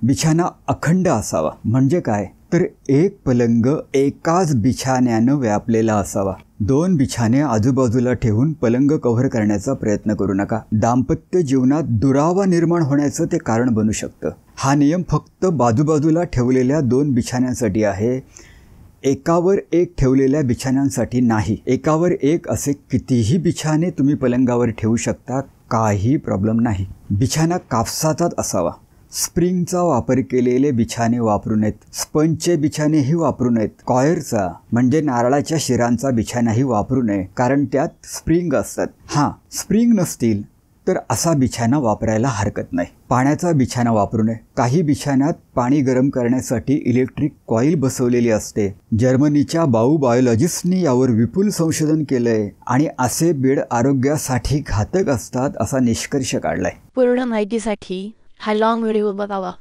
बिछाना अखंड असावा. म्हणजे काय तर एक पलंग एकाच बिछाण्यानं व्यापलेला असावा. 2 बिछाने आजूबाजूला ठेवून पलंग कव्हर करण्याचा प्रयत्न करू नका. दाम्पत्य जीवनात दुरावा निर्माण होण्याचं ते कारण बनू शकतं. हा नियम फक्त बाजूबाजूला ठेवलेल्या 2 बिछाण्यांसाठी आहे, एकावर एक ठेवलेल्या बिछाण्यांसाठी नाही. एकावर एक असे कितीही बिछाने तुम्ही पलंगावर ठेवू शकता, काही प्रॉब्लेम नाही. बिछाना कापसाचाच असावा. स्प्रिंगचा वापर केलेले बिछाने वापरू नयेत. स्पंजचे बिछानेही वापरू नयेत. कॉयरचा म्हणजे नारळाच्या शिरांचा बिछानाही वापरू नये, कारण त्यात स्प्रिंग असतात. हां, स्प्रिंग नसतील तर असा बिछाना वापरायला हरकत नाही. पाण्याचा बिछाना वापरू नये. काही बिछाण्यात पाणी गरम करण्यासाठी इलेक्ट्रिक कॉईल बसवलेली असते. जर्मनीच्या बायोलॉजिस्टनी यावर विपुल संशोधन केलंय आणि असे बेड आरोग्यासाठी घातक असतात असा निष्कर्ष काढलाय. पूर्ण माहितीसाठी हा लॉंग व्हिडिओ बघावा.